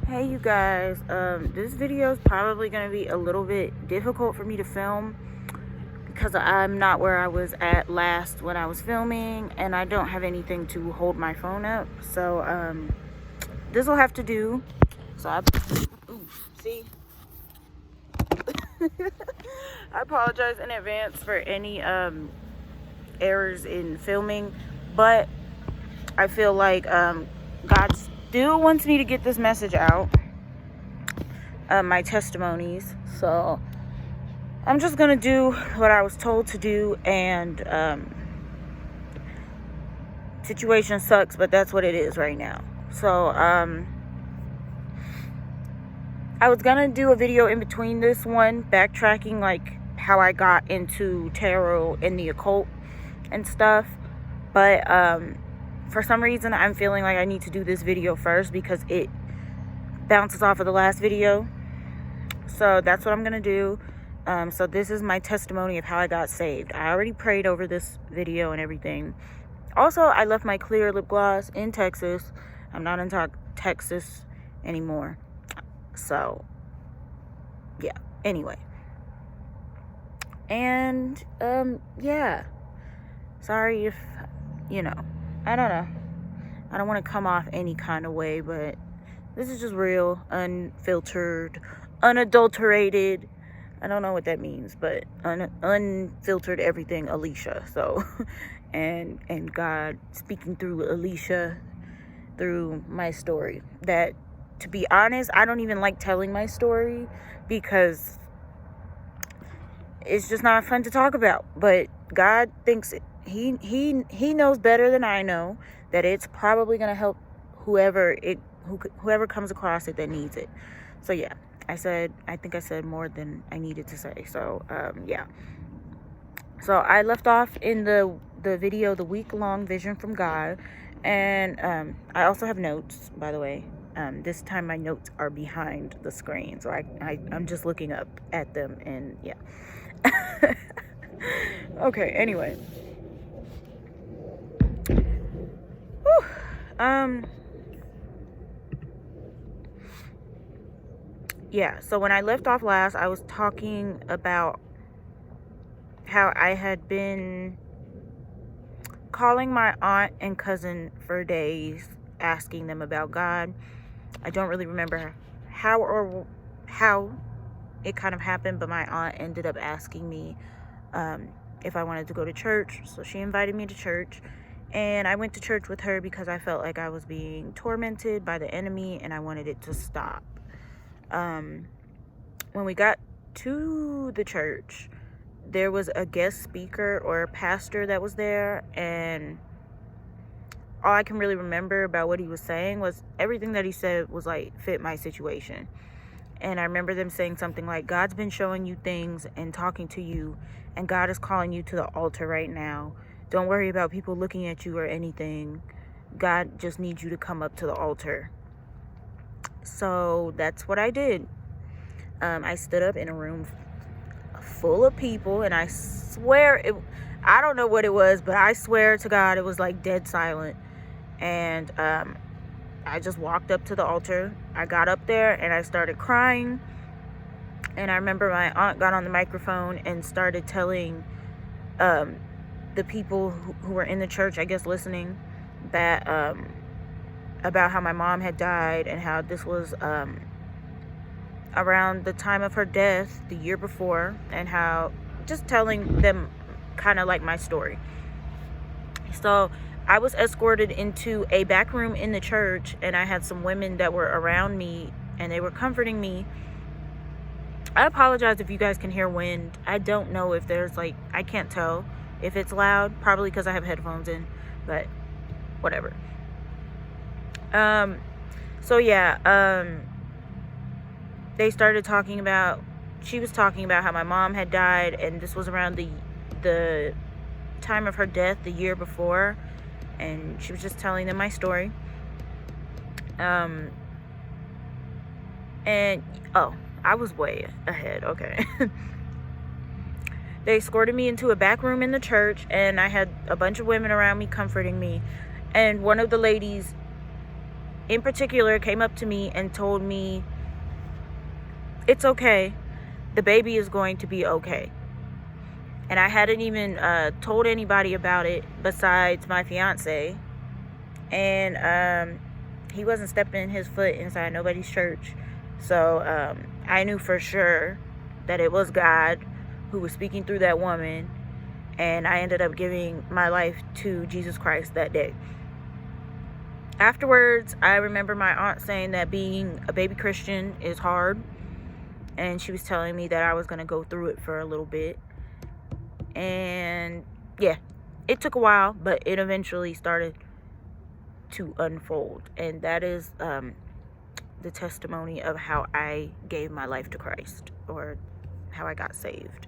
Hey you guys, this video is probably going to be a little bit difficult for me to film because I'm not where I was at last when I was filming, and I don't have anything to hold my phone up, so this will have to do. So see, I apologize in advance for any errors in filming, but I feel like God still wants me to get this message out. My testimonies, so I'm just gonna do what I was told to do, and situation sucks, but that's what it is right now. So I was gonna do a video in between this one, backtracking like how I got into tarot and the occult and stuff, but for some reason I'm feeling like I need to do this video first because it bounces off of the last video. So that's what I'm gonna do. So this is my testimony of how I got saved. I already prayed over this video and everything. Also, I left my clear lip gloss in Texas. I'm not in Texas anymore. So yeah, anyway. And yeah, sorry if, I don't know, I don't want to come off any kind of way, but this is just real, unfiltered, unadulterated. I don't know what that means, but unfiltered everything Alicia. So and God speaking through Alicia, through my story, that, to be honest, I don't even like telling my story because it's just not fun to talk about. But God thinks he knows better than I know that it's probably going to help whoever comes across it that needs it. So yeah, I think I said more than I needed to say. So yeah. So I left off in the video, the week-long vision from God, and I also have notes, by the way. This time my notes are behind the screen, so I'm just looking up at them, and yeah. Okay, anyway. Whew. Yeah, so when I left off last, I was talking about how I had been calling my aunt and cousin for days, asking them about God. I don't really remember how it kind of happened, but my aunt ended up asking me if I wanted to go to church. So she invited me to church, and I went to church with her because I felt like I was being tormented by the enemy and I wanted it to stop. When we got to the church, there was a guest speaker or a pastor that was there, and all I can really remember about what he was saying was everything that he said was like fit my situation. And I remember them saying something like, God's been showing you things and talking to you, and God is calling you to the altar right now. Don't worry about people looking at you or anything. God just needs you to come up to the altar. So that's what I did. I stood up in a room full of people, and I swear I don't know what it was, but I swear to God it was like dead silent. And I just walked up to the altar. I got up there and I started crying, and I remember my aunt got on the microphone and started telling the people who were in the church, I guess, listening, that about how my mom had died, and how this was around the time of her death the year before, and how, just telling them kind of like my story. So I was escorted into a back room in the church, and I had some women that were around me, and they were comforting me. I apologize if you guys can hear wind. I don't know if there's like, I can't tell if it's loud, probably because I have headphones in, but whatever. So yeah, they started talking about, she was talking about how my mom had died, and this was around the time of her death the year before, and she was just telling them my story. And I was way ahead. Okay. They escorted me into a back room in the church, and I had a bunch of women around me comforting me, and one of the ladies in particular came up to me and told me, it's okay, the baby is going to be okay. And I hadn't even told anybody about it besides my fiance. And he wasn't stepping his foot inside nobody's church. So I knew for sure that it was God who was speaking through that woman. And I ended up giving my life to Jesus Christ that day. Afterwards, I remember my aunt saying that being a baby Christian is hard. And she was telling me that I was going to go through it for a little bit. And yeah, it took a while, but it eventually started to unfold. And that is the testimony of how I gave my life to Christ, or how I got saved.